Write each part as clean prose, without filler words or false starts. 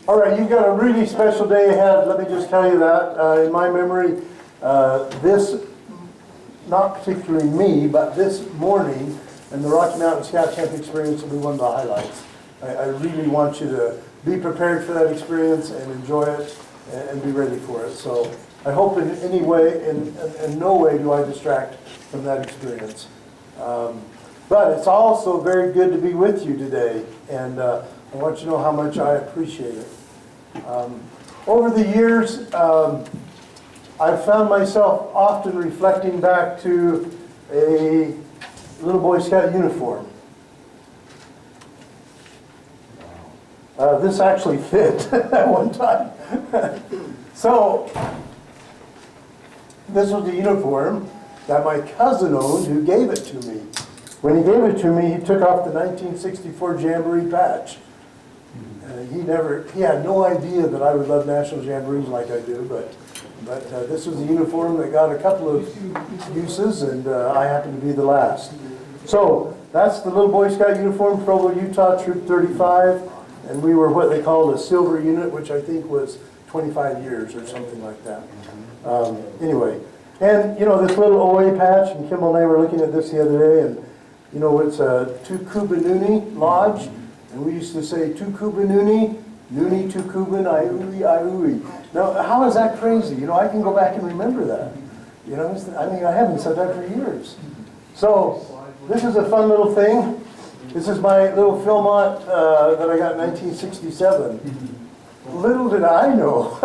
All right, you've got a really special day ahead, let me just tell you that. In my memory, this, not particularly me, but this morning, and the Rocky Mountain Scout Camp experience will be one of the highlights. I really want you to be prepared for that experience and enjoy it and be ready for it. So I hope in any way, in no way do I distract from that experience. But it's also very good to be with you today, and I want you to know how much I appreciate it. Over the years, I've found myself often reflecting back to a little Boy Scout uniform. This actually fit at one time. So, this was the uniform that my cousin owned, who gave it to me. When he gave it to me, he took off the 1964 Jamboree patch. He had no idea that I would love National Jamborees like I do, but this was a uniform that got a couple of uses, and I happened to be the last. So that's the little Boy Scout uniform, Provo, Utah, Troop 35, and we were what they called a silver unit, which I think was 25 years or something like that. Anyway, and you know, this little OA patch, and Kimball and I were looking at this the other day, and you know, it's a Tukubanuni Lodge, and we used to say Tukubanuni, Nuni Tukuban, Iui, Iui. Now, how is that crazy? You know, I can go back and remember that. You know, I mean, I haven't said that for years. So, this is a fun little thing. This is my little Philmont that I got in 1967. Little did I know,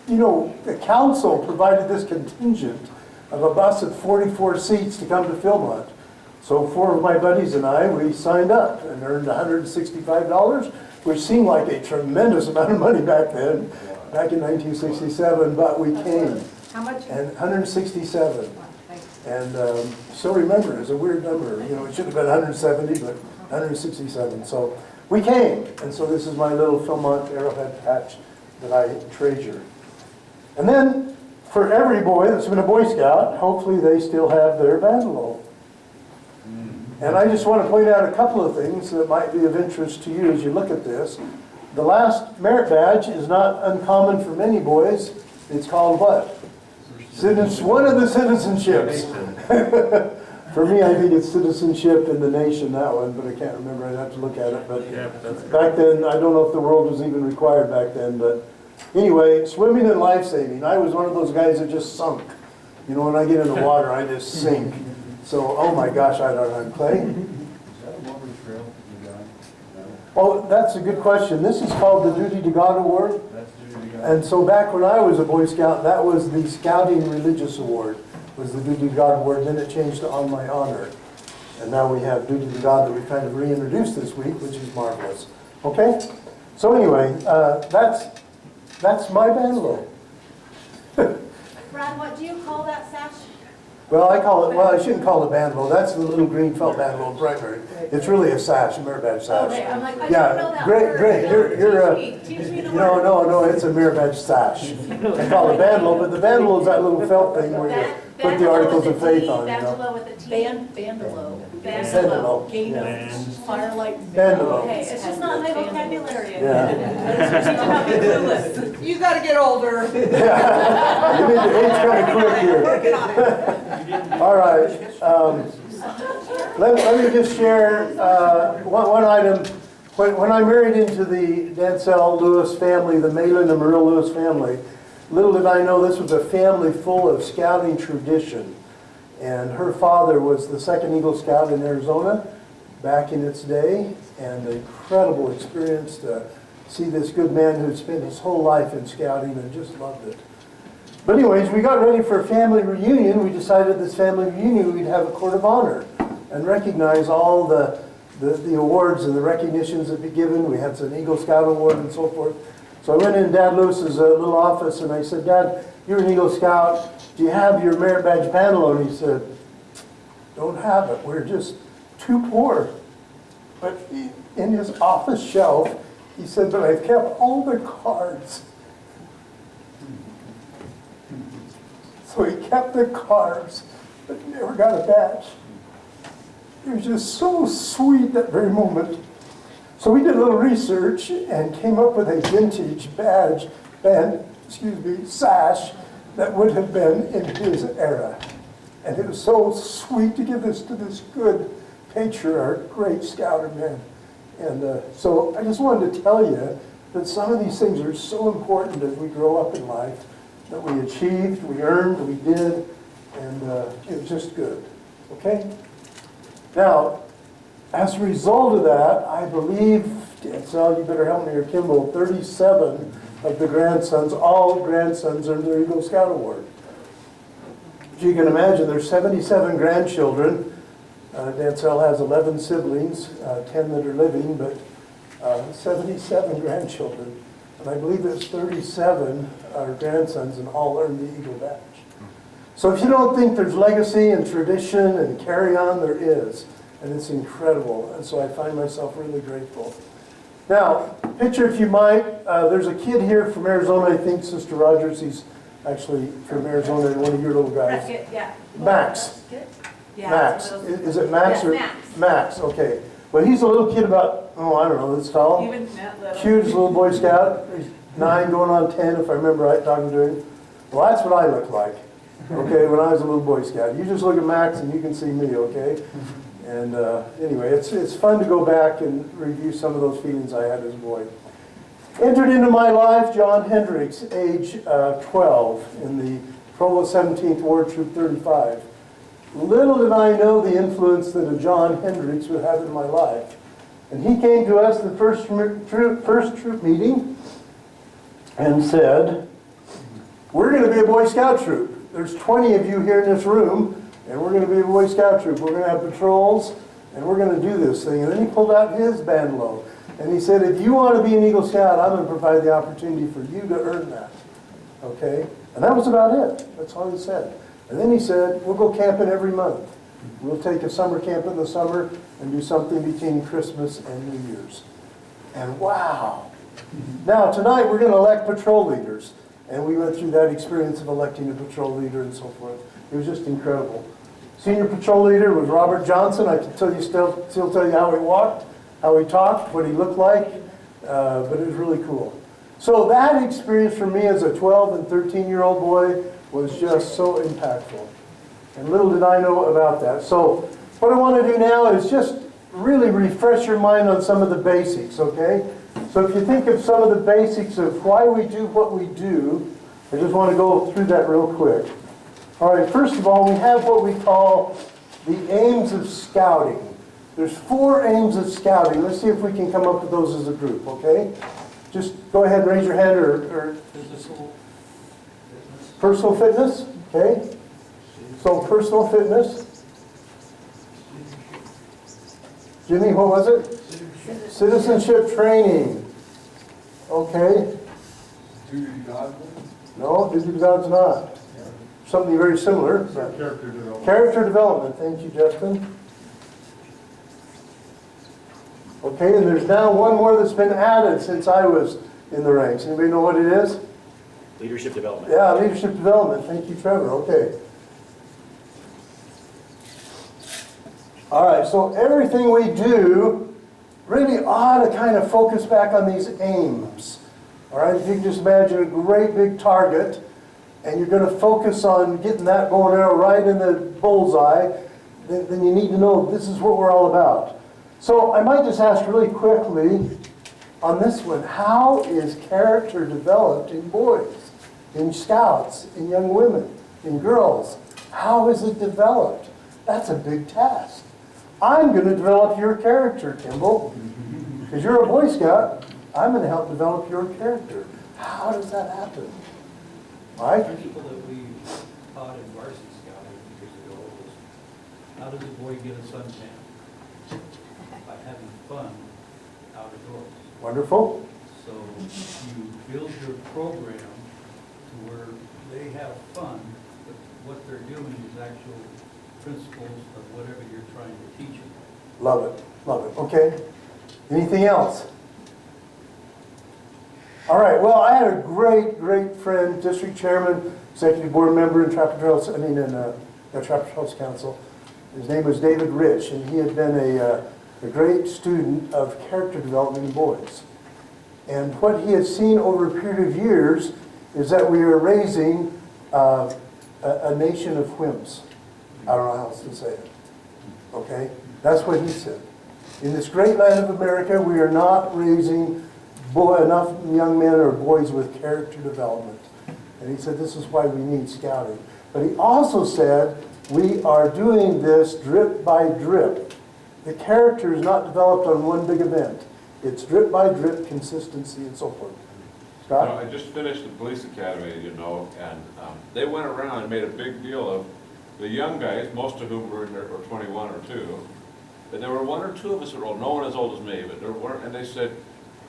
you know, the council provided this contingent of a bus of 44 seats to come to Philmont. So 4 of my buddies and I, we signed up and earned $165, which seemed like a tremendous amount of money back then, back in 1967, but we came. How much? And 167. And still remember, it's a weird number. You know, it should have been 170, but 167. So we came, and so this is my little Philmont arrowhead patch that I treasure. And then, for every boy that's been a Boy Scout, hopefully they still have their bandolo. And I just want to point out a couple of things that might be of interest to you as you look at this. The last merit badge is not uncommon for many boys. It's called what? One of the citizenships. For me, I think it's citizenship in the nation, that one, but I can't remember. I'd have to look at it. But back then, I don't know if the world was even required back then. But anyway, swimming and life-saving. I was one of those guys that just sunk. You know, when I get in the water, I just sink. So, oh my gosh, I don't know, Clay. Is that a lumber trail you got? Oh, that's a good question. This is called the Duty to God Award. That's Duty to God. And so back when I was a Boy Scout, that was the Scouting Religious Award, was the Duty to God Award. Then it changed to On My Honor. And now we have Duty to God that we kind of reintroduced this week, which is marvelous. Okay? So anyway, that's my bandolo. Brad, what do you call that sash? Well, I shouldn't call it a bandolo. That's the little green felt bandolo in primary. It's really a sash, a merit badge sash. Okay, I'm like, I Yeah, don't know that great, word. great. Teach me the word. No, it's a merit badge sash. I call it bandolo, but the bandolo is that little felt thing where you put the articles of faith on, you know. Bandolo with a T. Bandolo. Bandolo. Yeah. Firelight. Bandolo. Okay, it's just not my vocabulary. Yeah. You gotta get older. You need to age kind of quick here. Working on it. All right. Let me just share one item. When I married into the Dancel Lewis family, the Malin and Marill Lewis family, little did I know this was a family full of scouting tradition. And her father was the 2nd Eagle Scout in Arizona back in its day, and an incredible experience to see this good man who'd spent his whole life in scouting and just loved it. But anyways, we got ready for a family reunion. We decided this family reunion we'd have a court of honor and recognize all the awards and the recognitions that be given. We had an Eagle Scout Award and so forth. So I went in Dad Lewis's little office and I said, Dad, you're an Eagle Scout. Do you have your merit badge bandolo? And he said, don't have it. We're just too poor. But in his office shelf, he said, but I've kept all the cards. So he kept the cards, but he never got a badge. It was just so sweet that very moment. So we did a little research and came up with a vintage sash that would have been in his era. And it was so sweet to give this to this good patriarch, great scouter man. And so I just wanted to tell you that some of these things are so important as we grow up in life, that we achieved, we earned, we did, and it was just good. Okay? Now, as a result of that, I believe, Sal, you better help me here, Kimball, 37 of the grandsons, all grandsons earned their Eagle Scout Award. As you can imagine, there's 77 grandchildren. Dancel has 11 siblings, 10 that are living, but 77 grandchildren. And I believe there's 37 grandsons and all earned the Eagle Badge. So if you don't think there's legacy and tradition and carry on, there is. And it's incredible. And so I find myself really grateful. Now, picture if you might, there's a kid here from Arizona, I think, Sister Rogers. He's actually from Arizona, and one of your little guys. Yeah. Max. Yeah, Max. that's what it Is it Max Yeah, or? Max. Max, okay. Well, he's a little kid about, I don't know, this tall. Even that little. Cute little Boy Scout. He's 9 going on 10, if I remember right, talking to him. Well, that's what I looked like, okay, when I was a little Boy Scout. You just look at Max and you can see me, okay? And anyway, it's fun to go back and review some of those feelings I had as a boy. Entered into my life, John Hendricks, age 12, in the Provo 17th Ward Troop 35. Little did I know the influence that a John Hendricks would have in my life. And he came to us the first troop meeting and said, we're going to be a Boy Scout troop. There's 20 of you here in this room, and we're going to be a Boy Scout troop. We're going to have patrols, and we're going to do this thing. And then he pulled out his bandolo, and he said, if you want to be an Eagle Scout, I'm going to provide the opportunity for you to earn that. Okay? And that was about it. That's all he said. And then he said, we'll go camping every month. We'll take a summer camp in the summer and do something between Christmas and New Year's. And wow. Now, tonight we're going to elect patrol leaders. And we went through that experience of electing a patrol leader and so forth. It was just incredible. Senior patrol leader was Robert Johnson. I can still tell you how he walked, how he talked, what he looked like. But it was really cool. So that experience for me as a 12 and 13-year-old boy was just so impactful. And little did I know about that. So what I want to do now is just really refresh your mind on some of the basics, okay? So if you think of some of the basics of why we do what we do, I just want to go through that real quick. All right, first of all, we have what we call the aims of scouting. There's 4 aims of scouting. Let's see if we can come up with those as a group, okay? Just go ahead and raise your hand or personal fitness, okay? So personal fitness. Jimmy, what was it? Citizenship training. Okay. Duty to God. No, duty to God's not. Something very similar. Character development. Character development. Thank you, Justin. Okay, and there's now one more that's been added since I was in the ranks. Anybody know what it is? Leadership development. Yeah, leadership development. Thank you, Trevor. Okay. All right, so everything we do really ought to kind of focus back on these aims. All right, if you can just imagine a great big target, and you're going to focus on getting that bow and arrow right in the bullseye, then you need to know this is what we're all about. So I might just ask really quickly on this one, how is character developed in boys, in scouts, in young women, in girls? How is it developed? That's a big task. I'm going to develop your character, Kimball. Because you're a Boy Scout, I'm going to help develop your character. How does that happen? Mike? The principle that we taught in varsity scouting years ago was, how does a boy get a suntan? By having fun out of doors. Wonderful. So you build your program to where they have fun, but what they're doing is actual principles of whatever you're trying to teach them. Love it. Love it. Okay. Anything else? All right. Well, I had a great friend, district chairman, executive board member in Trapper Trails, Trapper Trails Council. His name was David Rich, and he had been a great student of character development in boys. And what he had seen over a period of years is that we are raising a nation of wimps. I don't know how else to say it. Okay? That's what he said. In this great land of America, we are not raising enough young men or boys with character development. And he said this is why we need scouting. But he also said we are doing this drip by drip. The character is not developed on one big event. It's drip by drip, consistency, and so forth. Scott? I just finished the police academy, you know, and they went around and made a big deal of the young guys, most of whom were 21 or 2, but there were 1 or 2 of us that were old, no one as old as me, but there weren't, and they said,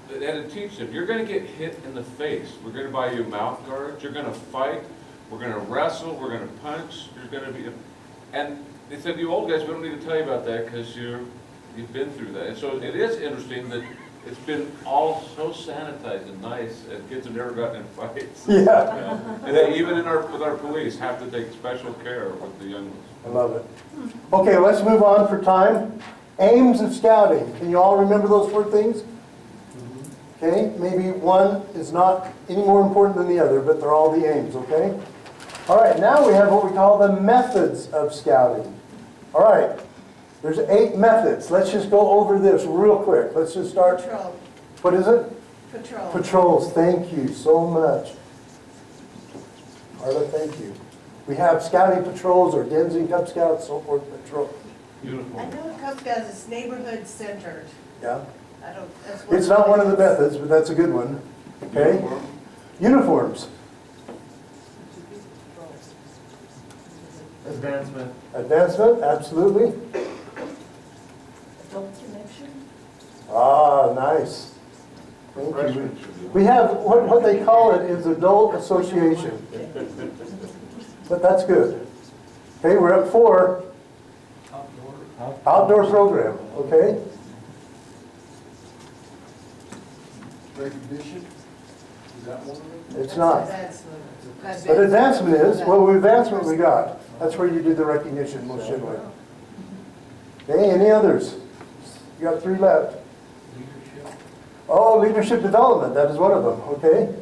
they had to teach them, you're going to get hit in the face, we're going to buy you mouth guards, you're going to fight, we're going to wrestle, we're going to punch, you're going to be, and they said, you old guys, we don't need to tell you about that because you've been through that. And so it is interesting that it's been all so sanitized and nice, and kids have never gotten in fights. Yeah. And they, even with our police, have to take special care with the young ones. I love it. Okay, let's move on for time. Aims of scouting. Can you all remember those 4 things? Okay, maybe one is not any more important than the other, but they're all the aims, okay? All right, now we have what we call the methods of scouting. All right, there's 8 methods. Let's just go over this real quick. Let's just start. Patrol. What is it? Patrol. Patrols. Thank you so much. Arla, thank you. We have scouting patrols or Denzing Cub Scouts, so forth, patrol. I Uniform. know Cub Scouts is neighborhood centered. Yeah? I don't, that's It's not one of the methods, but that's a good one. Okay? Uniform. Uniforms. Advancement. Advancement, absolutely. Adult connection? Ah, nice. Thank you. Freshmen should be. We have, what they call it is adult association. But that's good. Okay, we're at 4. Outdoor. Outdoor program, okay? Recognition, is that one of them? It's not. Advancement. But advancement is, well, advancement we got. That's where you do the recognition most generally. Okay, any others? You got 3 left. Leadership. Oh, leadership development, that is one of them, okay?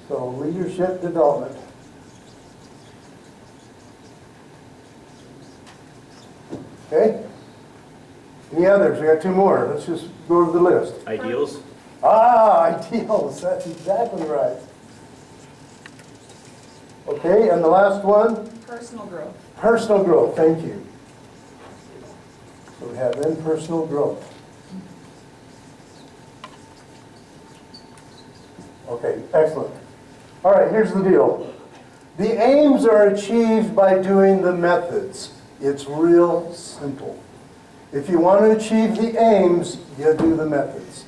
So leadership development. Okay? Any others? We got 2 more. Let's just go over the list. Ideals? Ah, ideals, that's exactly right. Okay, and the last one, Personal growth. personal growth, thank you. So we have then personal growth. Okay, excellent. All right, here's the deal. The aims are achieved by doing the methods. It's real simple. If you want to achieve the aims, you do the methods.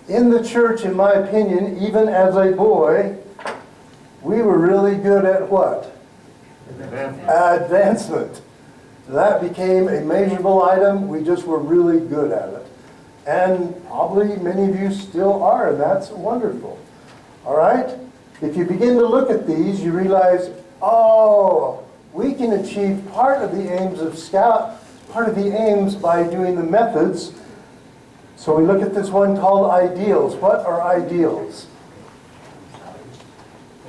In the church, in my opinion, even as a boy, we were really good at what? Advancement. That became a measurable item. We just were really good at it. And probably many of you still are, and that's wonderful. All right? If you begin to look at these, you realize, oh, we can achieve part of the aims of Scout, part of the aims by doing the methods. So we look at this one called ideals. What are ideals?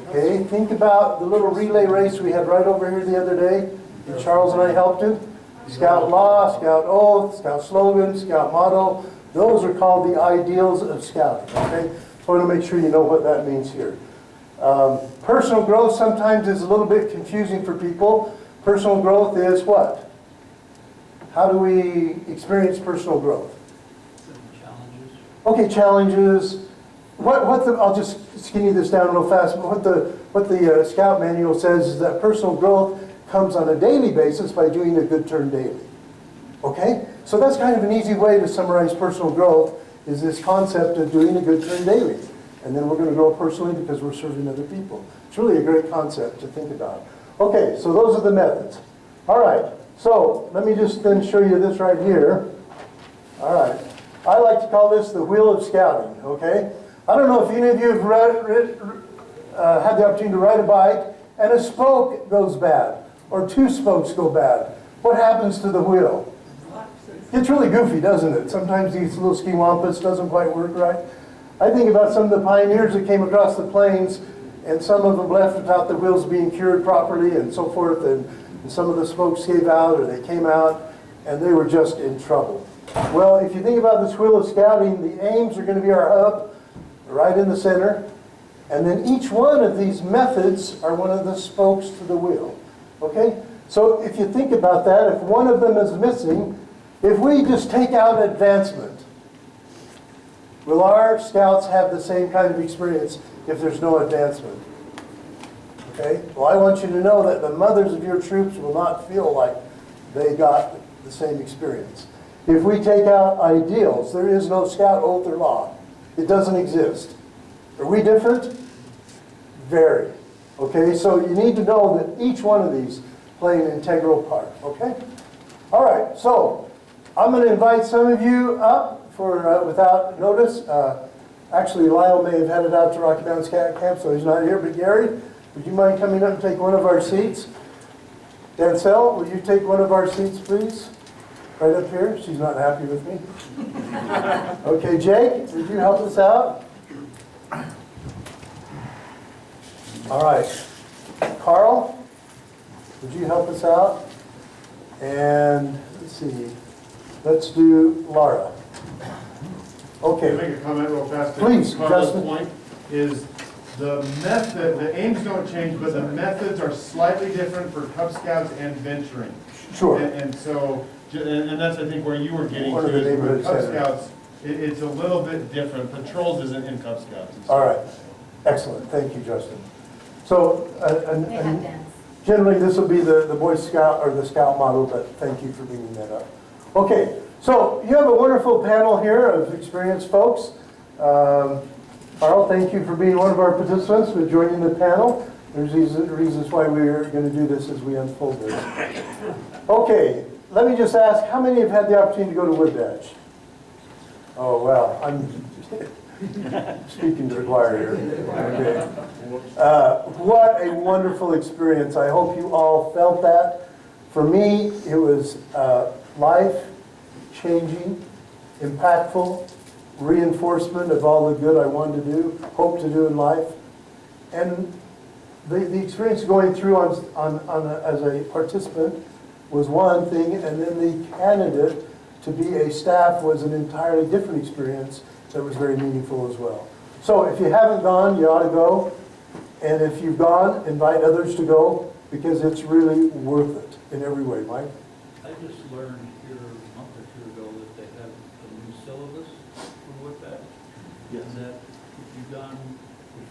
Okay, think about the little relay race we had right over here the other day. And Charles and I helped him. Scout law, Scout oath, Scout slogan, Scout motto. Those are called the ideals of Scouting. Okay, so I want to make sure you know what that means here. Personal growth sometimes is a little bit confusing for people. Personal growth is what? How do we experience personal growth? Challenges. Okay, challenges. I'll just skinny this down real fast. But what the Scout manual says is that personal growth comes on a daily basis by doing a good turn daily. Okay? So that's kind of an easy way to summarize personal growth, is this concept of doing a good turn daily. And then we're going to grow personally because we're serving other people. It's really a great concept to think about. Okay, so those are the methods. All right, so let me just then show you this right here. All right. I like to call this the wheel of scouting, okay? I don't know if any of you have had the opportunity to ride a bike and a spoke goes bad or 2 spokes go bad. What happens to the wheel? Gets really goofy, doesn't it? Sometimes these little ski wampus doesn't quite work right. I think about some of the pioneers that came across the plains, and some of them left without the wheels being cured properly and so forth, and some of the spokes gave out or they came out, and they were just in trouble. Well, if you think about this wheel of scouting, the aims are going to be our hub, right in the center, and then each one of these methods are one of the spokes to the wheel. Okay? So if you think about that, if one of them is missing, if we just take out advancement, will our scouts have the same kind of experience if there's no advancement? Okay? Well, I want you to know that the mothers of your troops will not feel like they got the same experience. If we take out ideals, there is no scout oath or law. It doesn't exist. Are we different? Very. Okay? So you need to know that each one of these play an integral part. Okay? All right. So I'm going to invite some of you up for without notice. Actually, Lyle may have headed out to Rocky Mountain Scout Camp, so he's not here. But Gary, would you mind coming up and take one of our seats? Dancel, will you take one of our seats, please? Right up here. She's not happy with me. Okay, Jake, would you help us out? All right. Carl, would you help us out? And let's see. Let's do Laura. Can I Okay. make a comment real fast? Please, Carla's Justin. point is the method, the aims don't change, but the methods are slightly different for Cub Scouts and venturing. Sure. And so, and that's, I think, where you were getting One of the to, is where neighborhood Cub centers. Scouts, it's a little bit different. Patrols isn't in Cub Scouts. All right. Excellent. Thank you, Justin. So, They have dance. generally, this will be the Boy Scout or the Scout model, but thank you for bringing that up. Okay, so you have a wonderful panel here of experienced folks. Carl, thank you for being one of our participants, for joining the panel. There's these reasons why we're going to do this as we unfold this. Okay, let me just ask, how many have had the opportunity to go to Woodbatch? Oh, well, I'm speaking to the choir here. Okay. What a wonderful experience. I hope you all felt that. For me, it was life-changing, impactful, reinforcement of all the good I wanted to do, hope to do in life. And the experience going through as a participant was one thing, and then the candidate to be a staff was an entirely different experience that was very meaningful as well. So if you haven't gone, you ought to go. And if you've gone, invite others to go, because it's really worth it in every way. Mike? I just learned here a month or two ago that they have a new syllabus for Woodbatch. And that if you've gone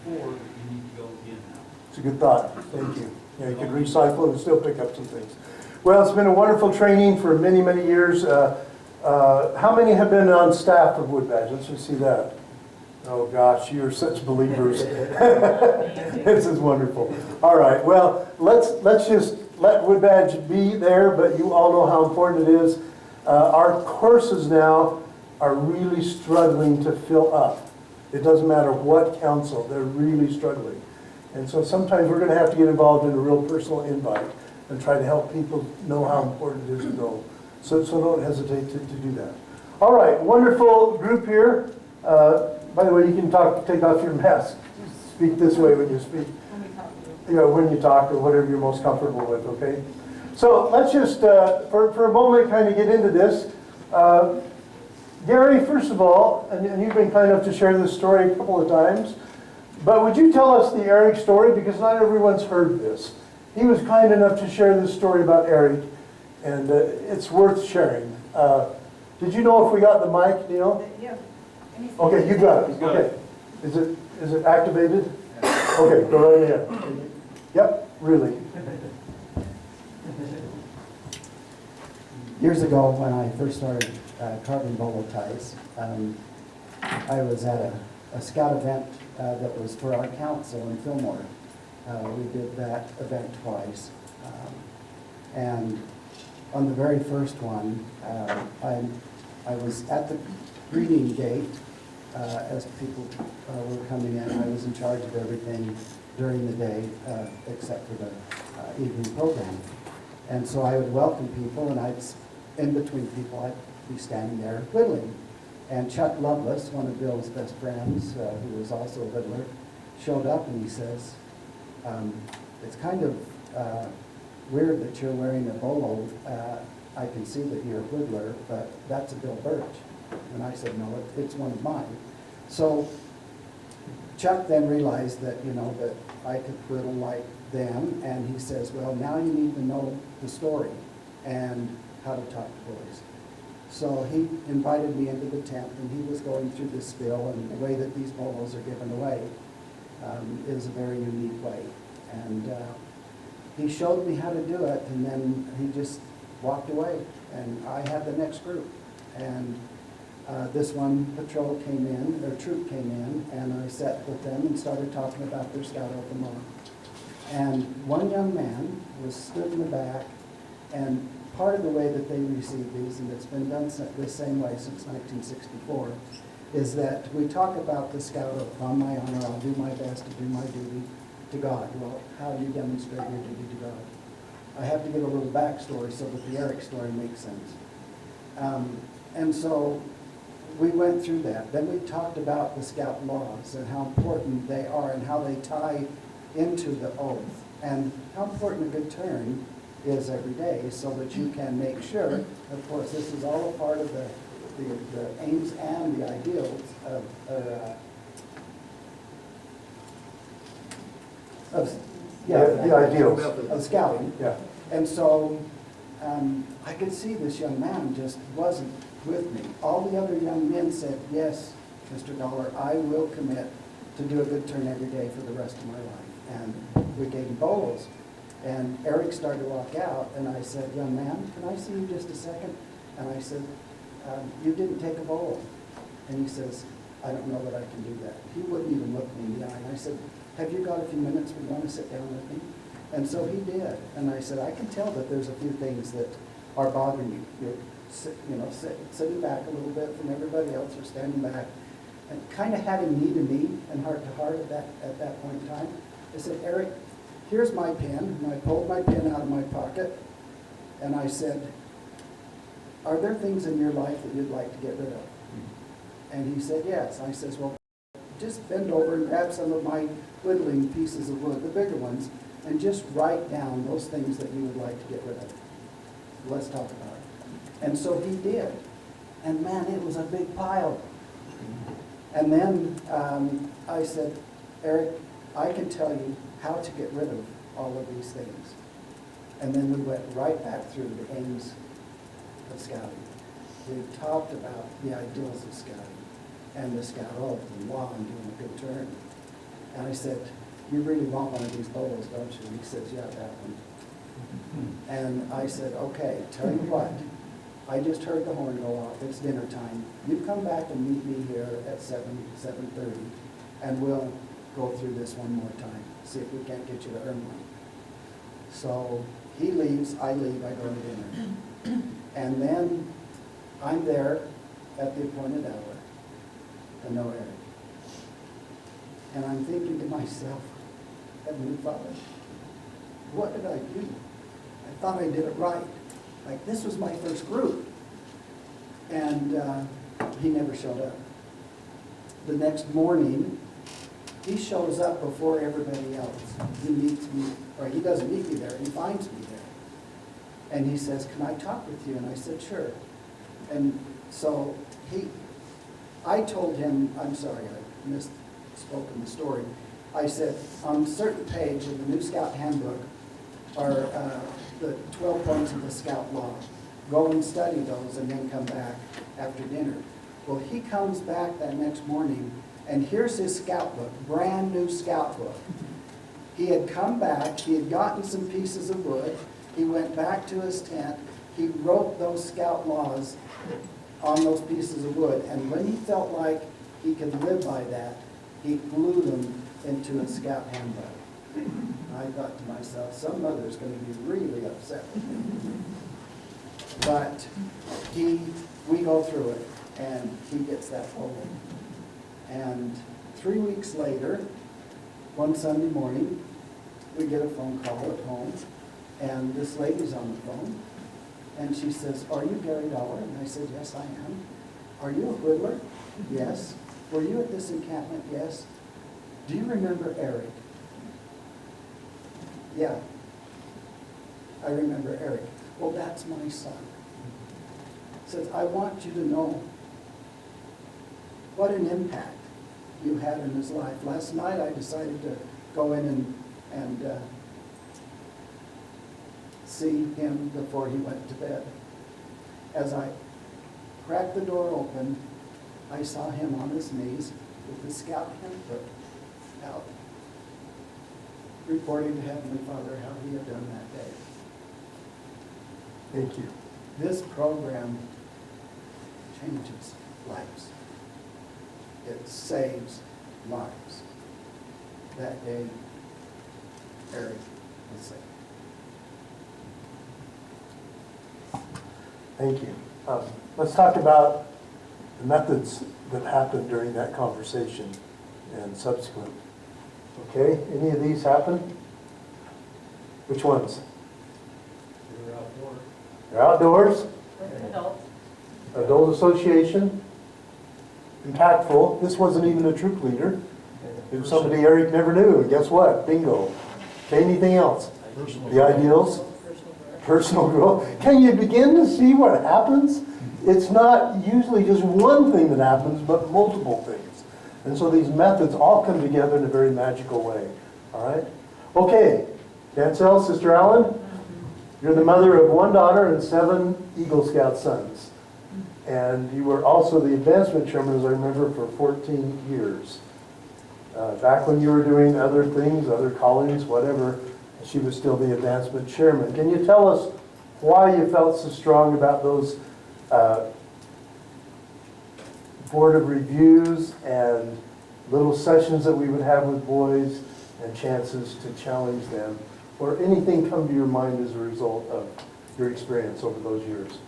before, that you need to go again now. It's a good thought. Thank you. Yeah, you can recycle and still pick up some things. Well, it's been a wonderful training for many, many years. How many have been on staff of Woodbatch? Let's just see that. Oh gosh, you're such believers. This is wonderful. All right, well, let's just let Woodbatch be there, but you all know how important it is. Our courses now are really struggling to fill up. It doesn't matter what council, they're really struggling. And so sometimes we're going to have to get involved in a real personal invite and try to help people know how important it is to go. So don't hesitate to do that. All right, wonderful group here. By the way, you can take off your mask. Speak this way when you speak. When you talk or whatever you're most comfortable with, okay? So let's just, for a moment, kind of get into this. Gary, first of all, and you've been kind enough to share this story a couple of times, but would you tell us the Eric story? Because not everyone's heard this. He was kind enough to share this story about Eric, and it's worth sharing. Did you know if we got the mic, Neil? Yeah. Okay, you got it. got Okay. Is it activated? Okay, go right ahead. Yep, really. Years ago, when I first started carving bolo ties, I was at a scout event that was for our council in Philmont. We did that event twice. And on the very first one, I was at the greeting gate as people were coming in. I was in charge of everything during the day except for the evening program. And so I would welcome people, and in between people, I'd be standing there whittling. And Chuck Lovelace, one of Bill's best friends, who was also a whittler, showed up and he says, it's kind of weird that you're wearing a bolo. I can see that you're a whittler, but that's a Bill Birch. And I said, no, it's one of mine. So Chuck then realized that, you know, that I could whittle like them, and he says, well, now you need to know the story and how to talk to boys. So he invited me into the tent, and he was going through this spiel, and the way that these bolos are given away is a very unique way. And he showed me how to do it, and then he just walked away, and I had the next group. And this one patrol came in, their troop came in, and I sat with them and started talking about their scout open law. And one young man was stood in the back, and part of the way that they receive these, and it's been done the same way since 1964, is that we talk about the scout oath. On my honor, I'll do my best to do my duty to God. Well, how do you demonstrate your duty to God? I have to give a little backstory so that the Eric story makes sense. And so we went through that. Then we talked about the scout laws and how important they are and how they tie into the oath and how important a good turn is every day so that you can make sure, of course, this is all a part of the aims and the ideals The ideals. of scouting. Yeah. And so I could see this young man just wasn't with me. All the other young men said, yes, Mr. Dollar, I will commit to do a good turn every day for the rest of my life. And we gave him bolos. And Eric started to walk out, and I said, young man, can I see you just a second? And I said, you didn't take a bolo. And he says, I don't know that I can do that. He wouldn't even look me in the eye. And I said, have you got a few minutes? We want to sit down with me? And so he did. And I said, I can tell that there's a few things that are bothering you. You're sitting back a little bit from everybody else, or standing back, and kind of having knee to knee and heart to heart at that point in time. I said, Eric, here's my pen. And I pulled my pen out of my pocket, and I said, are there things in your life that you'd like to get rid of? And he said, yes. I says, well, just bend over and grab some of my whittling pieces of wood, the bigger ones, and just write down those things that you would like to get rid of. Let's talk about it. And so he did. And man, it was a big pile. And then I said, Eric, I can tell you how to get rid of all of these things. And then we went right back through the aims of scouting. We talked about the ideals of scouting and the scout oath and law and doing a good turn. And I said, you really want one of these bolos, don't you? And he says, yeah, that one. And I said, okay, tell you what, I just heard the horn go off, it's dinner time. You come back and meet me here at 7:30, and we'll go through this one more time, see if we can't get you to earn one. So he leaves, I leave, I go to dinner. And then I'm there at the appointed hour, and no Eric. And I'm thinking to myself, Heavenly Father, what did I do? I thought I did it right. Like, this was my first group. And he never showed up. The next morning, he shows up before everybody else. He meets me, or he doesn't meet me there, he finds me there. And he says, can I talk with you? And I said, sure. And so I told him, I'm sorry, I misspoke in the story. I said, on a certain page in the New Scout Handbook are the 12 points of the Scout Law. Go and study those and then come back after dinner. Well, he comes back that next morning, and here's his scout book, brand new scout book. He had come back, he had gotten some pieces of wood, he went back to his tent, he wrote those scout laws on those pieces of wood, and when he felt like he could live by that, he glued them into a scout handbook. I thought to myself, some mother's going to be really upset with me. But we go through it, and he gets that polo. And 3 weeks later, one Sunday morning, we get a phone call at home, and this lady's on the phone, And she says, "Are you Gary Dollar?" And I said, "Yes, I am." "Are you a whittler?" "Yes." "Were you at this encampment?" "Yes." "Do you remember Eric?" "Yeah, I remember Eric." "Well, that's my son." Says, "I want you to know what an impact you had in his life. Last night I decided to go in and see him before he went to bed. As I cracked the door open, I saw him on his knees with the scout handbook out, reporting to Heavenly Father how he had done that day." Thank you. This program changes lives. It saves lives. That day, Eric was saved. Thank you. Let's talk about the methods that happened during that conversation and subsequent. Okay, any of these happen? Which ones? They're outdoors. They're outdoors, Adults. adult association, impactful. This wasn't even a troop leader. It was somebody Eric never knew, and guess what? Bingo. Okay, anything else? The ideals? Personal growth. Can you begin to see what happens? It's not usually just one thing that happens, but multiple things. And so these methods all come together in a very magical way. All right? Okay, Dancel, Sister Allen, you're the mother of one daughter and 7 Eagle Scout sons. And you were also the advancement chairman, as I remember, for 14 years. Back when you were doing other things, other callings, whatever, she was still the advancement chairman. Can you tell us why you felt so strong about those board of reviews and little sessions that we would have with boys and chances to challenge them? Or anything come to your mind as a result of your experience over those years?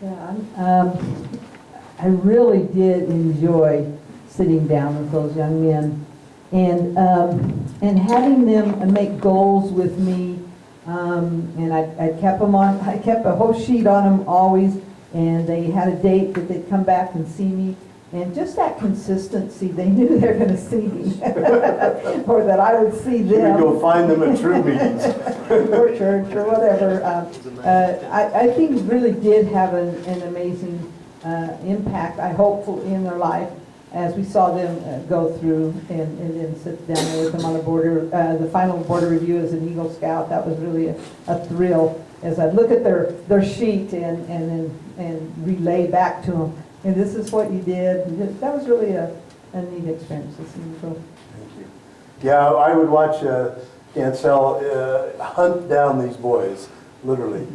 Yeah, I really did enjoy sitting down with those young men and having them make goals with me. And I kept them on. I kept a whole sheet on them always, and they had a date that they'd come back and see me. And just that consistency, they knew they were going to see me, or that I would see them. Should we go find them at troop meetings? Or church, or whatever. I think it really did have an amazing impact, I hope, in their life, as we saw them go through and then sit down there with them on the border. The final border review as an Eagle Scout, that was really a thrill, as I look at their sheet and relay back to them, and this is what you did. That was really a neat experience. Thank you. Yeah, I would watch Dancel hunt down these boys, literally,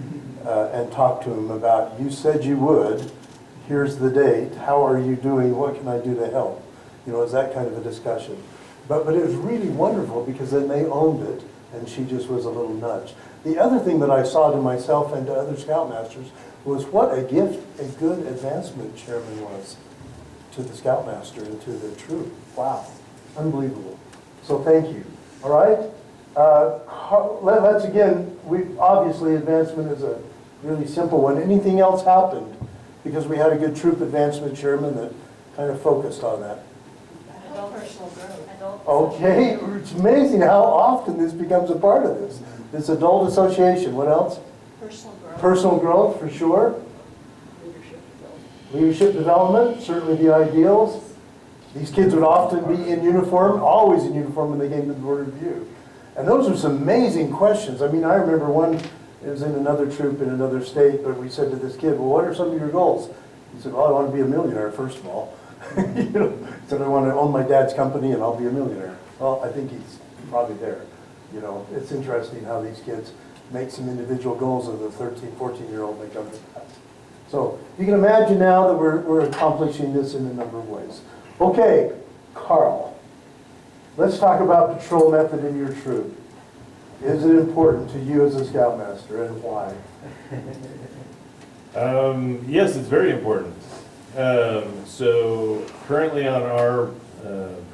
and talk to them about, you said you would, here's the date, how are you doing, what can I do to help? You know, it's that kind of a discussion. But it was really wonderful because then they owned it, and she just was a little nudge. The other thing that I saw to myself and to other Scoutmasters was what a gift a good advancement chairman was to the Scoutmaster and to the troop. Wow, unbelievable. So thank you. All right? Let's again, obviously advancement is a really simple one. Anything else happened? Because we had a good troop advancement chairman that kind of focused on that. Adult personal growth. Adult. Okay, it's amazing how often this becomes a part of this. This adult association, what else? Personal growth. Personal growth, for sure. Leadership development, certainly the ideals. These kids would often be in uniform, always in uniform when they came to the board review. And those are some amazing questions. I mean, I remember one, it was in another troop in another state, but we said to this kid, well, what are some of your goals? He said, well, I want to be a millionaire, first of all. You know, he said, I want to own my dad's company and I'll be a millionaire. Well, I think he's probably there. You know, it's interesting how these kids make some individual goals of the 13, 14-year-old they come to pass. So you can imagine now that we're accomplishing this in a number of ways. Okay, Carl, let's talk about patrol method in your troop. Is it important to you as a Scoutmaster, and why? Yes, it's very important. So currently on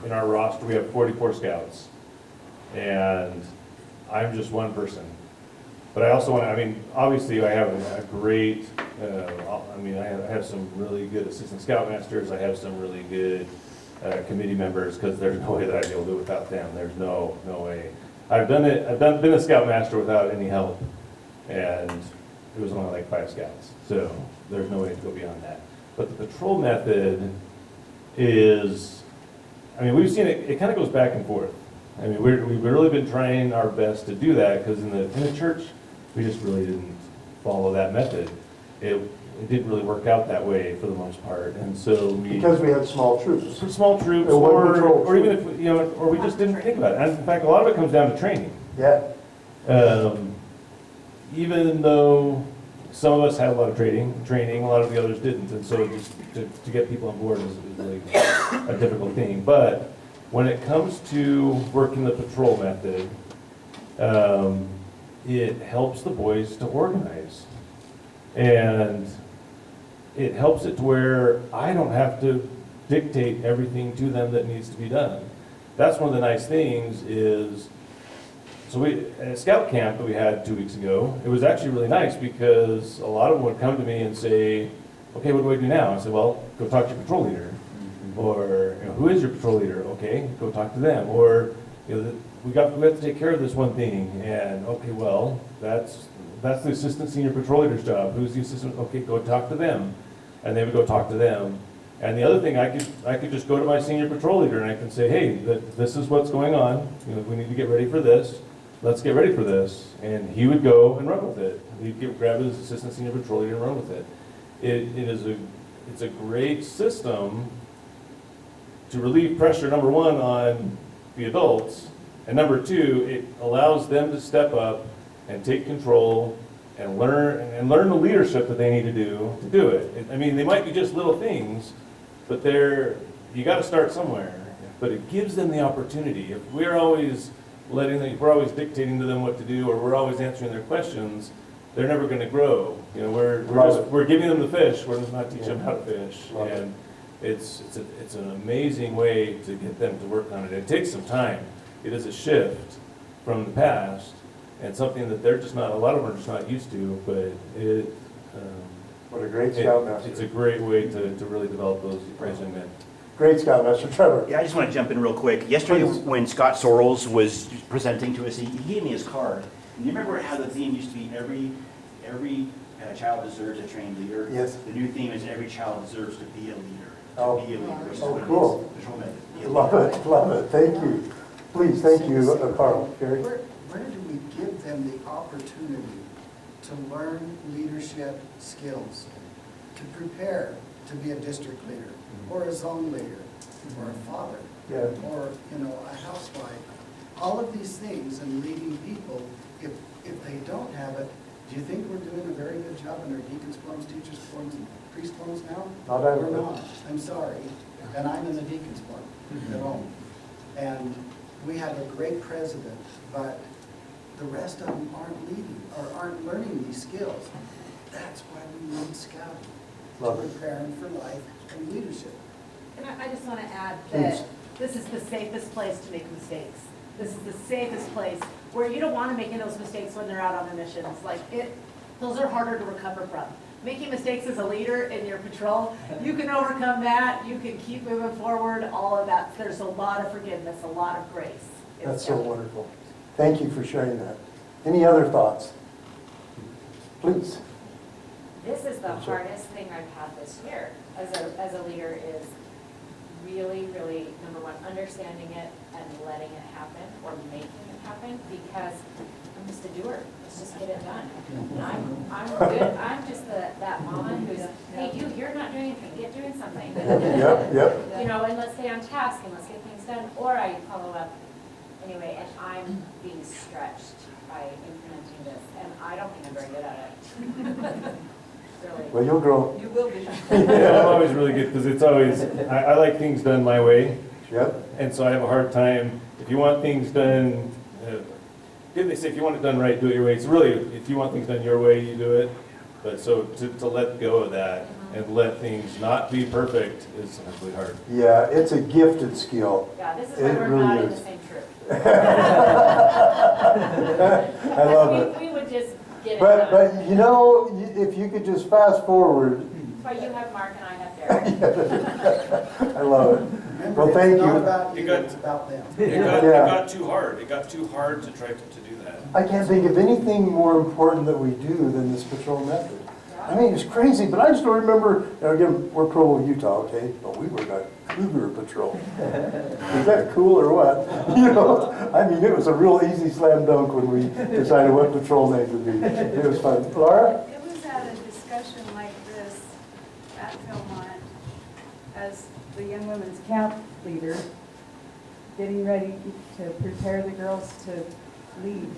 in our roster, we have 44 scouts, and I'm just one person. But I also want to, I mean, obviously I have a great, I have some really good assistant scoutmasters. I have some really good committee members, because there's no way that I'd be able to do it without them. There's no way. Been a scoutmaster without any help, and it was only like 5 scouts. So there's no way to go beyond that. But the patrol method is, I mean, we've seen it, it kind of goes back and forth. I mean, we've really been trying our best to do that, because in the church, we just really didn't follow that method. It didn't really work out that way for the most part, and so Because we had small troops. small troops, It wasn't patrols. or even if, you know, or we just didn't think about it. And in fact, a lot of it comes down to training. Yeah, Even though some of us had a lot of training, a lot of the others didn't, and so just to get people on board is really a difficult thing. But when it comes to working the patrol method, it helps the boys to organize. And it helps it to where I don't have to dictate everything to them that needs to be done. That's one of the nice things is, so at a scout camp that we had 2 weeks ago, it was actually really nice, because a lot of them would come to me and say, okay, what do I do now? I said, well, go talk to your patrol leader. Or, you know, who is your patrol leader? Okay, go talk to them. Or, you know, we have to take care of this one thing. And, okay, well, that's the assistant senior patrol leader's job. Who's the assistant? Okay, go talk to them. And they would go talk to them. And the other thing, I could just go to my senior patrol leader and I can say, hey, this is what's going on. You know, we need to get ready for this. Let's get ready for this. And he would go and run with it. He'd grab his assistant senior patrol leader and run with it. It's a great system to relieve pressure, number one, on the adults, and number two, it allows them to step up and take control and learn the leadership that they need to do it. I mean, they might be just little things, but you got to start somewhere. But it gives them the opportunity. If we're always we're always dictating to them what to do, or we're always answering their questions, they're never going to grow. You know, we're giving them the fish. We're not teaching them how to fish. And it's an amazing way to get them to work on it. It takes some time. It is a shift from the past, and something that a lot of them are just not used to, but what a great scoutmaster. it's a great way to really develop those young men. Great scoutmaster. Trevor. Yeah, I just want to jump in real quick. Yesterday, Please. when Scott Sorrells was presenting to us, he gave me his card. And you remember how the theme used to be every child deserves a trained leader? Yes. The new theme is every child deserves to be a leader. Oh. To be a leader. Which is Oh, what it cool. is. Patrol method. Be a Love leader. it, love it. Thank you. Please, thank you, Carl. Gary? Where do we give them the opportunity to learn leadership skills, to prepare to be a district leader, or a zone leader, or a father, Yeah. or, a housewife? All of these things and leading people, if they don't have it, do you think we're doing a very good job in our deacons forums, teachers forums, and priest forums now? Not We're everybody. not, I'm sorry, and I'm in the deacons forum at home. And we have a great president, but the rest of them aren't leading, or aren't learning these skills. That's why we need scouting, Love to it. prepare them for life and leadership. And I just want to add Please. that this is the safest place to make mistakes. This is the safest place where you don't want to make those mistakes when they're out on the missions. Those are harder to recover from. Making mistakes as a leader in your patrol, you can overcome that, you can keep moving forward, all of that. There's a lot of forgiveness, a lot of grace. in That's so scouting. wonderful. Thank you for sharing that. Any other thoughts? Please. This is the hardest thing I've had this year as a leader is really, really, number one, understanding it and letting it happen or making it happen, because I'm just a doer. Let's just get it done. And I'm good. I'm just that mama who's, hey, you're not doing anything, get doing something. Yep. And let's stay on task and let's get things done. Or I follow up anyway, and I'm being stretched by implementing this, and I don't think I'm very good at it. Really. Well, you'll grow. You will be. Yeah, I'm always really good, because it's always, I like things done my way. Yep. And so I have a hard time, if you want things done, they say if you want it done right, do it your way. It's really, if you want things done your way, you do it. But so to let go of that and let things not be perfect is really hard. Yeah, it's a gifted skill. Yeah, this is It why we're really not in is. the same troop. I love it. We would just Get it But, done. but you know, if you could just fast forward, That's why you have Mark and I have Derek. I love it. Remember, Well, thank it's not you. about you, You got- it's about them. It Yeah. got too hard. It got too hard to try to do that. I can't think of anything more important that we do than this patrol method. I mean, it's crazy, but I just don't remember, now again, we're Provo, Utah, okay, but we were the Cougar Patrol. Is that cool or what? You know, I mean, it was a real easy slam dunk when we decided what patrol name to be. It was fun. Laura? It was at a discussion like this at Philmont, as the young women's camp leader, getting ready to prepare the girls to lead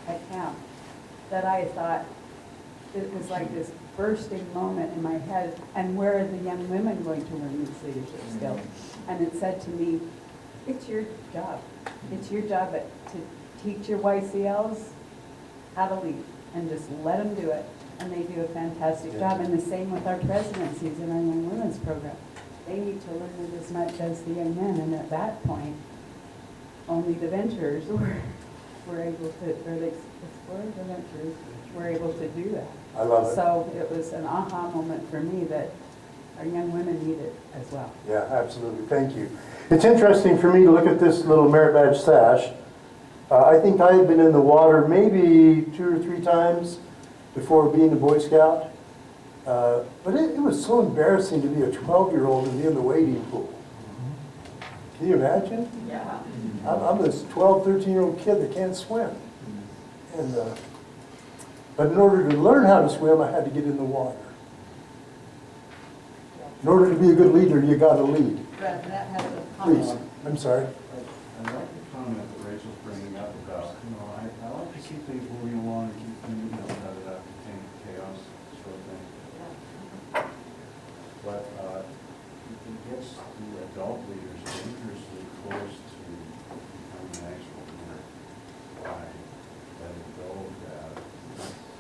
at camp, that I thought it was like this bursting moment in my head, and where are the young women going to learn these leadership skills? And it said to me, it's your job. It's your job to teach your YCLs how to lead, and just let them do it. And they do a fantastic job. And the same with our presidencies in our young women's program. They need to learn it as much as the young men. And at that point, only the venturers were able to, or the explorers or venturers were able to do that. I love it. So it was an aha moment for me that our young women need it as well. Yeah, absolutely. Thank you. It's interesting for me to look at this little merit badge sash. I think I had been in the water maybe 2 or 3 times before being a Boy Scout. But it was so embarrassing to be a 12-year-old and be in the wading pool. Can you imagine? Yeah. I'm this 12, 13-year-old kid that can't swim. And, but in order to learn how to swim, I had to get in the water. In order to be a good leader, you got to lead. Brad, that has a Please, comment. I'm sorry. I like the comment that Rachel's bringing up about, I like to keep things moving along and keep things, rather than contain chaos, sort of thing. But it gets the adult leaders dangerously close to becoming an actual leader by letting go of that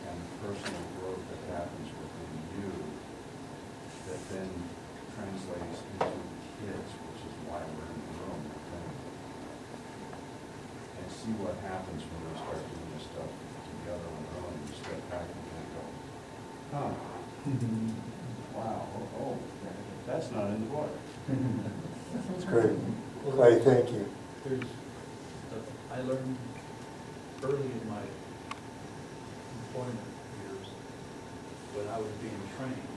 and the personal growth that happens within you that then translates into kids, which is why we're in the room with them. And see what happens when we start doing this stuff together on our own. You step back and kind of go, huh, wow, oh, that's not in the water. That's great. Clay, thank you. I learned early in my employment years when I was being trained,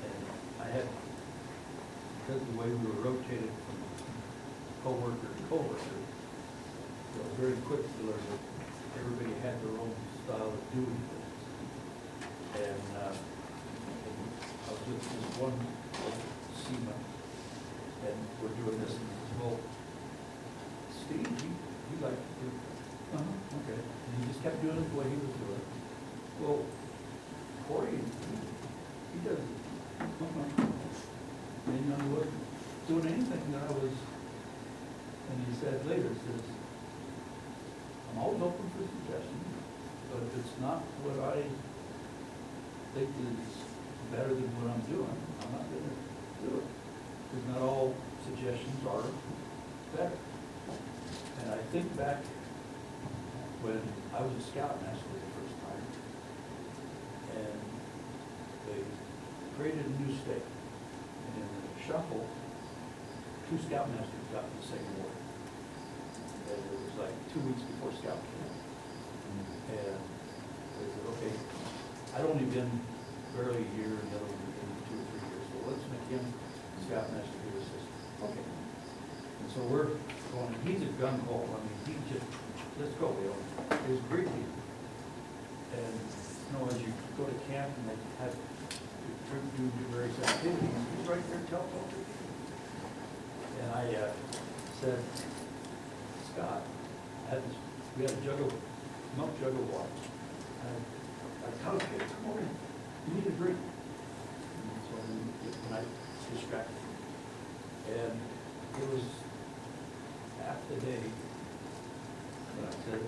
and I had, because of the way we were rotated from coworker to coworker, I was very quick to learn that everybody had their own style of doing things. And I was with this one seaman, and we're doing this, and well, Steve, you like to do, okay. And he just kept doing it the way he was doing it. Well, Corey, he does it. And I wasn't doing anything that I was, and he said later, he says, I'm always open for suggestions, but if it's not what I think is better than what I'm doing, I'm not gonna do it. Because not all suggestions are better. And I think back when I was a scoutmaster the first time, and they created a new state. And in the shuffle, 2 scoutmasters got the same award. And it was like 2 weeks before scout camp. And they said, okay, I'd only been barely a year, and the other one had been 2 or 3 years, so let's make him scoutmaster here assistant. Okay. And so we're going, he's a gun hole, I mean, he just, let's go, you know, it was great leader. And, you know, as you go to camp and they have the troop do various activities, he's right there telling all the people. And I said, Scott, we had a milk jug of water. I tell you, come over here, you need a drink. And so when I distracted him. And it was half the day that I said,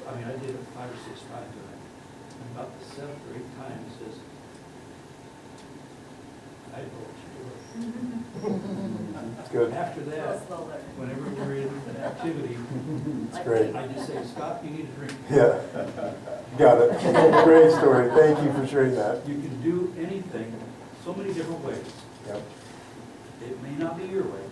I mean, I did it 5 or 6 times, and about the 7th or 8th time, he says, I know what you're doing. good. After that, whenever we're in an activity, It's great. I just say, Scott, you need a drink. Yeah, got it. Great story. Thank you for sharing that. You can do anything so many different ways. Yep, It may not be your way,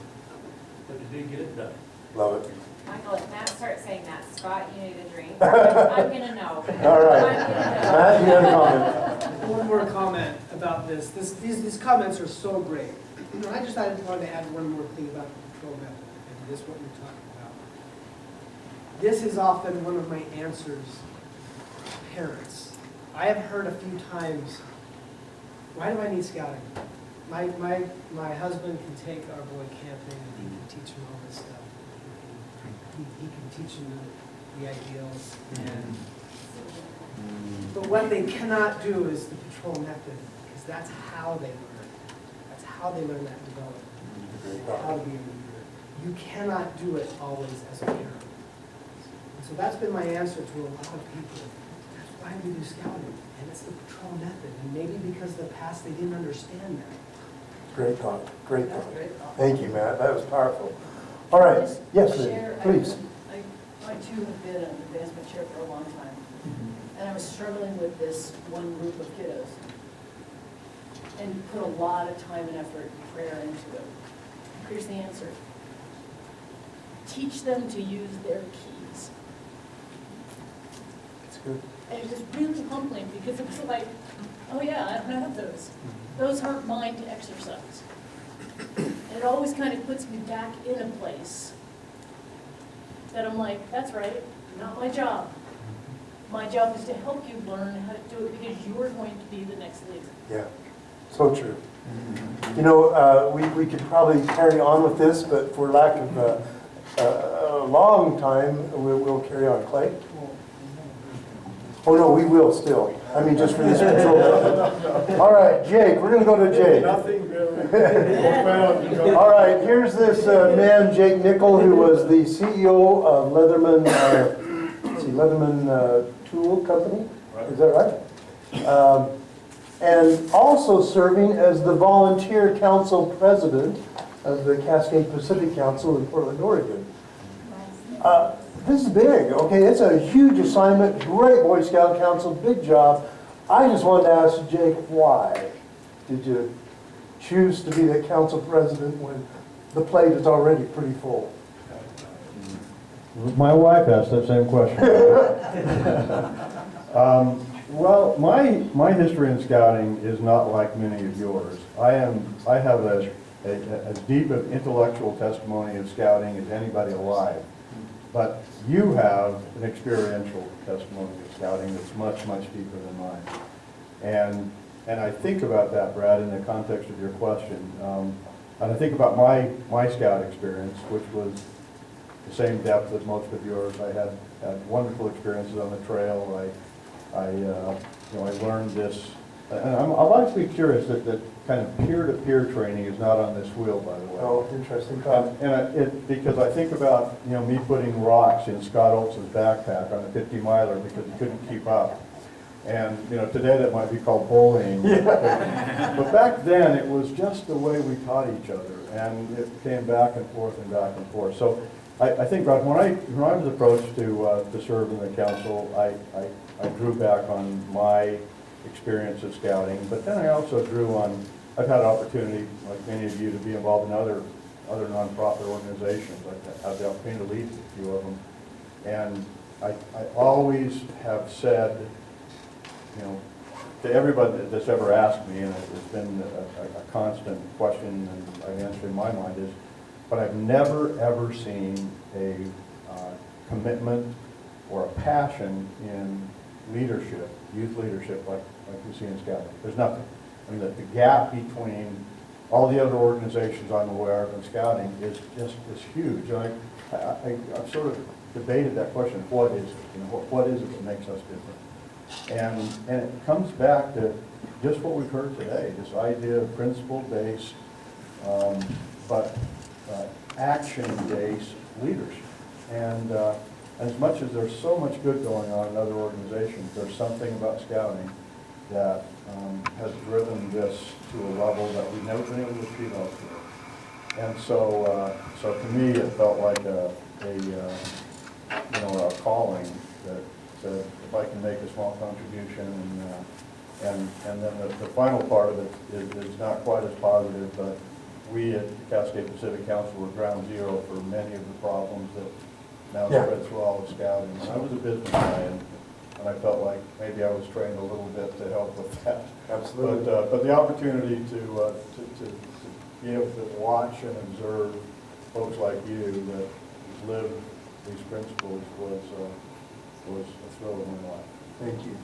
but you did get it done. love it. Michael, if Matt starts saying that, Scott, you need a drink, I'm gonna know. All right. I'm gonna know. Matt, you had a comment? One more comment about this. These comments are so great. I just wanted to add one more thing about the control method, and this is what you're talking about. This is often one of my answers to parents. I have heard a few times, why do I need scouting? My husband can take our boy camping and he can teach him all this stuff. He can teach him the ideals. But what they cannot do is the patrol method, because that's how they learn. That's how they learn that development, how to be a leader. You cannot do it always as a parent. And so that's been my answer to a lot of people. That's why we do scouting, and it's the patrol method. And maybe because in the past they didn't understand that. Great thought, great That's thought. great thought. Thank you, Matt, that was powerful. All right, yes, Lynn, Chair, please. I too have been an advancement chair for a long time, and I was struggling with this one group of kiddos, and put a lot of time and effort and prayer into it. Here's the answer. Teach them to use their keys. That's good. And it was really humbling, because it was like, oh yeah, I don't have those. Those aren't mine to exercise. And it always kind of puts me back in a place that I'm like, that's right, not my job. My job is to help you learn how to do it, because you're going to be the next leader. Yeah, so true. You know, we could probably carry on with this, but for lack of a long time, we'll carry on. Clay? Oh, no, we will still. I mean, just for this control method. All right, Jake, we're gonna go to Jake. Nothing really. All right, here's this man, Jake Nickel, who was the CEO of Leatherman, Leatherman Tool Company. Is that right? And also serving as the volunteer council president of the Cascade Pacific Council in Portland, Oregon. This is big, okay? It's a huge assignment, great Boy Scout Council, big job. I just wanted to ask Jake, why did you choose to be the council president when the plate is already pretty full? My wife asked that same question. Well, my history in scouting is not like many of yours. I have as deep of intellectual testimony of scouting as anybody alive. But you have an experiential testimony of scouting that's much, much deeper than mine. And I think about that, Brad, in the context of your question. And I think about my scout experience, which was the same depth as most of yours. I had wonderful experiences on the trail. I learned this, and I'd like to be curious that kind of peer-to-peer training is not on this wheel, by the way. Oh, interesting comment. Because I think about, me putting rocks in Scott Olson's backpack on a 50-miler because he couldn't keep up. And, today that might be called bullying. Yeah. But back then, it was just the way we taught each other, and it came back and forth and back and forth. So I think, Brad, when I was approached to serve in the council, I drew back on my experience of scouting, but then I also drew on, I've had an opportunity, like many of you, to be involved in other nonprofit organizations. I've had the opportunity to lead a few of them. And I always have said, to everybody that's ever asked me, and it's been a constant question and I've answered in my mind is, but I've never ever seen a commitment or a passion in leadership, youth leadership, like we see in scouting. There's nothing. I mean, the gap between all the other organizations I'm aware of in scouting is huge. And I've sort of debated that question. What is it? What is it that makes us different? And it comes back to just what we've heard today, this idea of principle-based, but action-based leadership. And as much as there's so much good going on in other organizations, there's something about scouting that has driven this to a level that we've never been able to achieve elsewhere. And so, so to me, it felt like a calling that said, if I can make a small contribution, and then the final part of it is not quite as positive, but we at Cascade Pacific Council were ground zero for many of the problems that now spread through all of scouting. And I was a business guy, and I felt like maybe I was trained a little bit to help with that. Absolutely. But the opportunity to be able to watch and observe folks like you that live these principles was a thrill of my life. Thank you.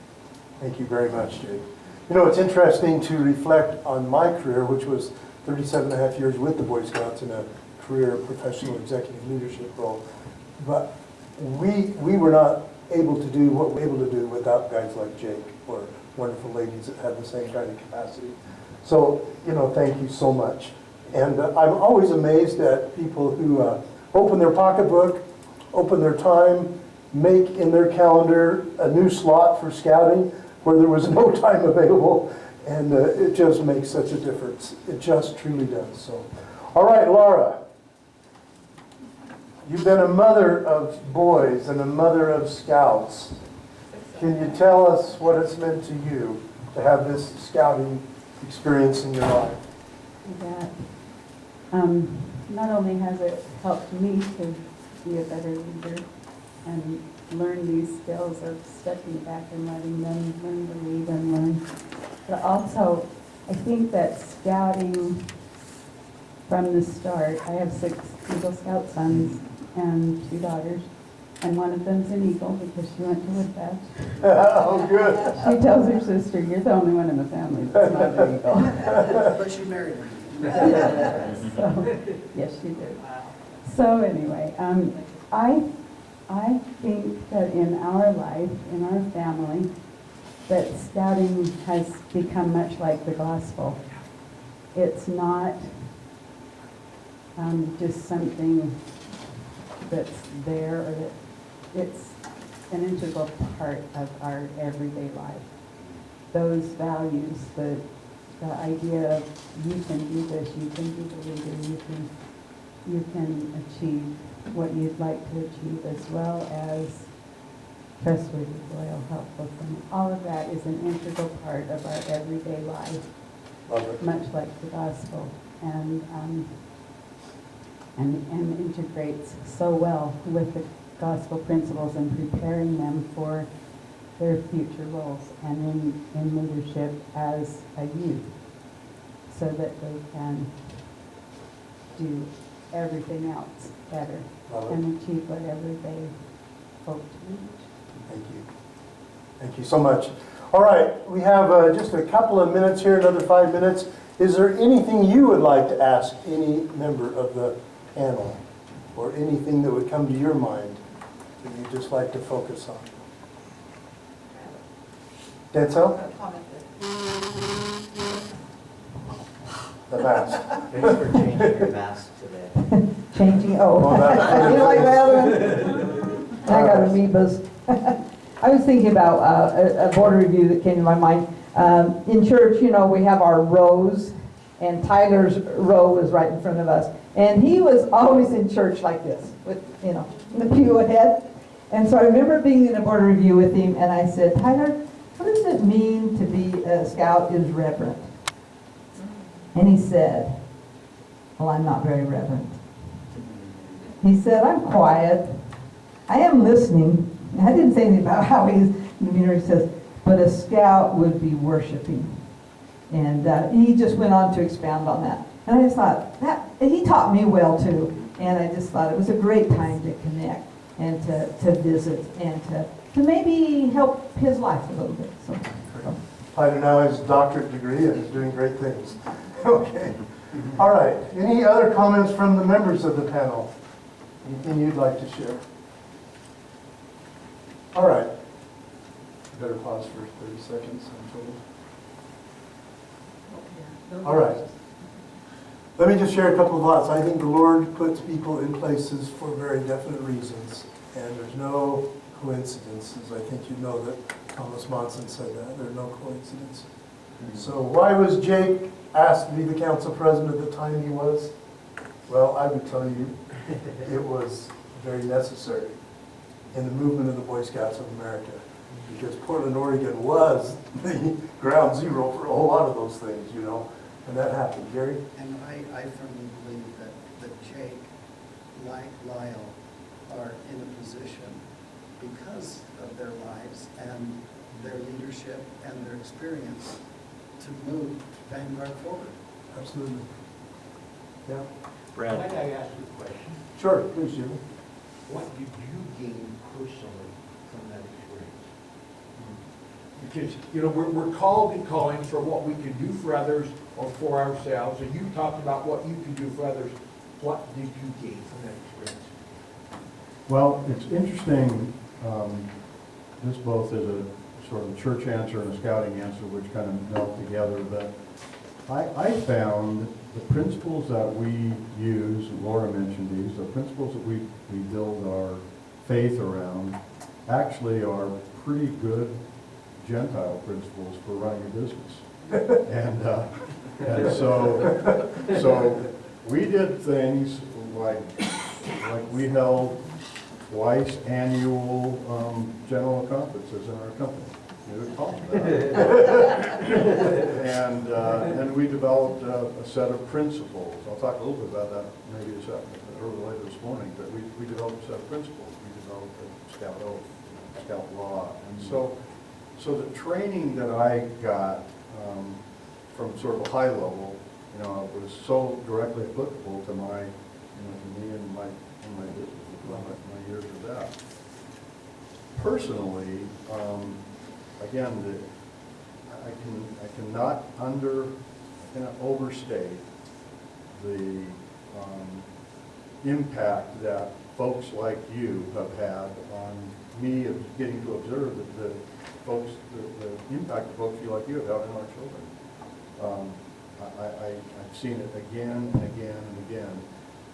Thank you very much, Jake. You know, it's interesting to reflect on my career, which was 37 and a half years with the Boy Scouts in a career professional executive leadership role. But we were not able to do what we're able to do without guys like Jake or wonderful ladies that had the same kind of capacity. So, you know, thank you so much. And I'm always amazed at people who open their pocketbook, open their time, make in their calendar a new slot for scouting where there was no time available, and it just makes such a difference. It just truly does. So, all right, Laura, you've been a mother of boys and a mother of scouts. Can you tell us what it's meant to you to have this scouting experience in your life? That not only has it helped me to be a better leader and learn these skills of stepping back and letting them learn to lead and learn, but also I think that scouting from the start, I have 6 Eagle Scout sons and 2 daughters, and one of them's an Eagle because she went to Woodfest. Oh, good. She tells her sister, "You're the only one in the family that's not an Eagle." But she married her. So, yes, she did. So anyway, I think that in our life, in our family, that scouting has become much like the gospel. It's not just something that's there, or that it's an integral part of our everyday life. Those values, the idea of you can do this, you can be the leader, you can achieve what you'd like to achieve, as well as trustworthy, loyal, helpful, and all of that is an integral part of our everyday life, much like the gospel, and integrates so well with the gospel principles and preparing them for their future roles and in leadership as a youth, so that they can do everything else better and achieve whatever they hope to reach. Thank you. Thank you so much. All right, we have just a couple of minutes here, another 5 minutes. Is there anything you would like to ask any member of the panel, or anything that would come to your mind that you'd just like to focus on? Denzel? The mask. Thanks for changing your mask today. Changing, Oh, you like my other one? I got amoebas. I was thinking about a board review that came to my mind. In church, you know, we have our rows, and Tyler's row was right in front of us. And he was always in church like this, with, you know, the pew ahead. And so I remember being in a board review with him, and I said, "Tyler, what does it mean to be a scout is reverent?" And he said, "Well, I'm not very reverent." He said, "I'm quiet. I am listening." And I didn't say anything about how he's, you know, he says, "But a scout would be worshiping." And he just went on to expound on that. And I just thought, he taught me well too. And I just thought it was a great time to connect and to visit and to maybe help his life a little bit. So. Tyler now has a doctorate degree and is doing great things. Okay. All right. Any other comments from the members of the panel? Anything you'd like to share? All right. Better pause for 30 seconds, I'm told. All right. Let me just share a couple of thoughts. I think the Lord puts people in places for very definite reasons, and there's no coincidences. I think you know that Thomas Monson said that. There are no coincidences. So why was Jake asked to be the council president at the time he was? Well, I would tell you, it was very necessary in the movement of the Boy Scouts of America, because Portland, Oregon was the ground zero for a whole lot of those things, you know, and that happened. Gary? And I firmly believe that Jake, like Lyle, are in a position because of their lives and their leadership and their experience to move Vanguard forward. Absolutely. Yeah. Brad? Might I ask you a question? Sure, please, Jimmy. What did you gain personally from that experience? Because, you know, we're called and calling for what we can do for others or for ourselves, and you talked about what you can do for others. What did you gain from that experience? Well, it's interesting, this both is a sort of church answer and a scouting answer, which kind of melt together, but I found the principles that we use, and Laura mentioned these, the principles that we build our faith around actually are pretty good Gentile principles for running a business. And so we did things like we held twice annual general conferences in our company. You would call them that. And we developed a set of principles. I'll talk a little bit about that maybe later this morning, but we developed a set of principles. We developed a scout oath, scout law. And so the training that I got from sort of a high level, you know, was so directly applicable to my, you know, to me and my business, my years of that. Personally, again, I cannot overstate the impact that folks like you have had on me of getting to observe the impact that folks like you have had on our children. I've seen it again and again and again,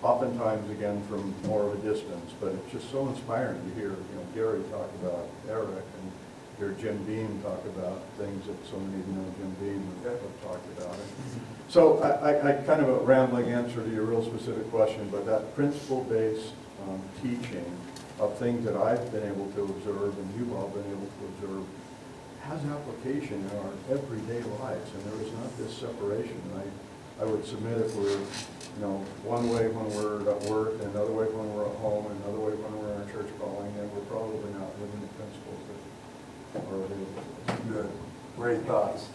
oftentimes again from more of a distance, but it's just so inspiring to hear, you know, Gary talk about Eric and hear Jim Beam talk about things that so many of you know Jim Beam have talked about. And so I kind of a rambling answer to your real specific question, but that principle-based teaching of things that I've been able to observe and you've all been able to observe has application in our everyday lives, and there is not this separation. I would submit if we're, you know, one way when we're at work, and another way when we're at home, and another way when we're in our church calling, then we're probably not living the principles that are available to us. Good. Great thoughts.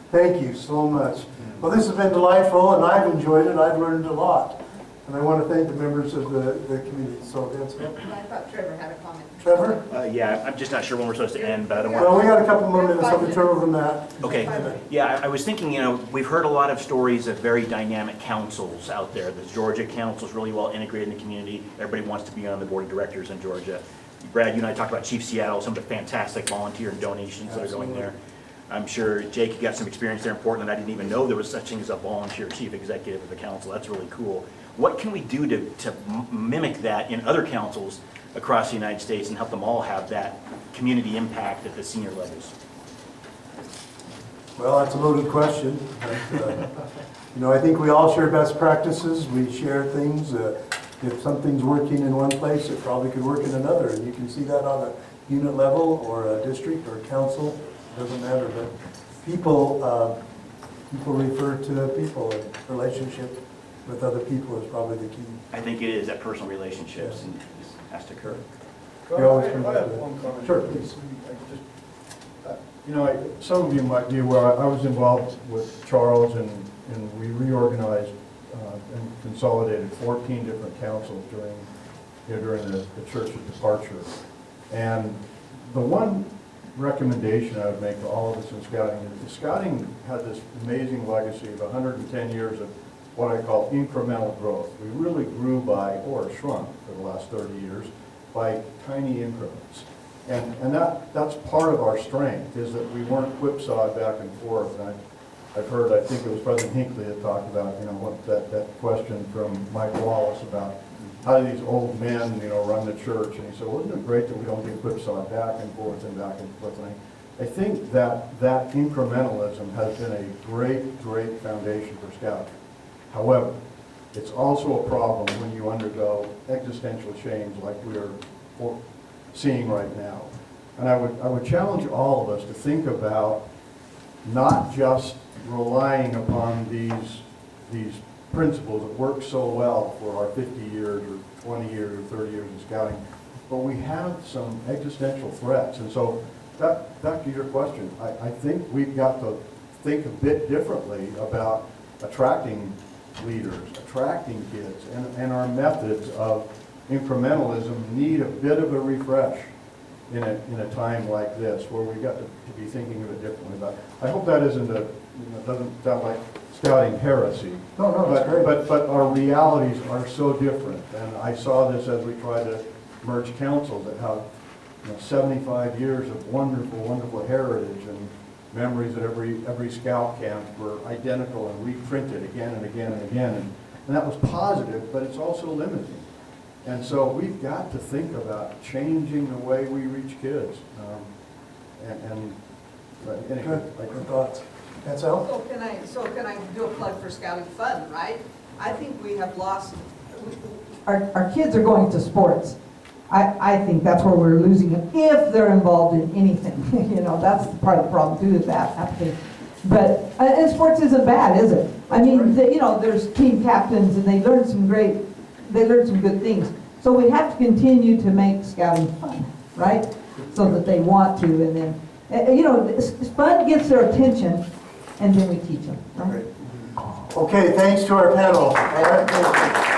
Thank you so much. Well, this has been delightful, and I've enjoyed it. I've learned a lot. And I want to thank the members of the community. So, Vince. I thought Trevor had a comment. Trevor? Yeah, I'm just not sure when we're supposed to end, but I don't Well, want we got a couple more minutes. Let me turn over from that. Okay, yeah, I was thinking, you know, we've heard a lot of stories of very dynamic councils out there. The Georgia Council is really well integrated in the community. Everybody wants to be on the board of directors in Georgia. Brad, you and I talked about Chief Seattle, some of the fantastic volunteer and donations that are going there. I'm sure Jake, you got some experience there in Portland. I didn't even know there was such thing as a volunteer chief executive of the council. That's really cool. What can we do to mimic that in other councils across the United States and help them all have that community impact at the senior levels? Well, that's a loaded question. But, you know, I think we all share best practices. We share things. If something's working in one place, it probably could work in another. And you can see that on a unit level or a district or a council. It doesn't matter. But people refer to people, and relationship with other people is probably the key. I think it is, that personal relationships and this has to occur. We always come I back have to that. one comment. Sure, please. You know, some of you might be aware, I was involved with Charles and we reorganized and consolidated 14 different councils during the church's departure. And the one recommendation I would make to all of us in scouting is that scouting had this amazing legacy of 110 years of what I call incremental growth. We really grew by, or shrunk for the last 30 years, by tiny increments. And that's part of our strength, is that we weren't whipsawed back and forth. And I've heard, I think it was President Hinckley that talked about, you know, what that question from Mike Wallace about how do these old men, you know, run the church? And he said, well, isn't it great that we don't get whipsawed back and forth and back and forth? And I think that incrementalism has been a great, great foundation for scouting. However, It's also a problem when you undergo existential change like we are seeing right now. And I would challenge all of us to think about not just relying upon these principles that work so well for our 50 years or 20 years or 30 years of scouting, but we have some existential threats. And so back to your question, I think we've got to think a bit differently about attracting leaders, attracting kids, and our methods of incrementalism need a bit of a refresh in a time like this, where we've got to be thinking of it differently. But I hope that isn't doesn't sound like scouting heresy. No, that's great. But our realities are so different, and I saw this as we try to merge councils that have 75 years of wonderful, wonderful heritage and memories at every scout camp were identical and reprinted again and again and again. And that was positive, but it's also limiting. And so we've got to think about changing the way we reach kids. But anyway, Good thoughts. Ansel? So can I do a plug for Scouting Fun, right? I think we have lost, our kids are going to sports. I think that's where we're losing them, if they're involved in anything. That's part of the problem too, is that happening. But, and sports isn't bad, is it? I mean, there's team captains and they learn some good things. So we have to continue to make scouting fun, right? So that they want to, and then, fun gets their attention, and then we teach them, right? Okay, thanks to our panel. All right, thank you.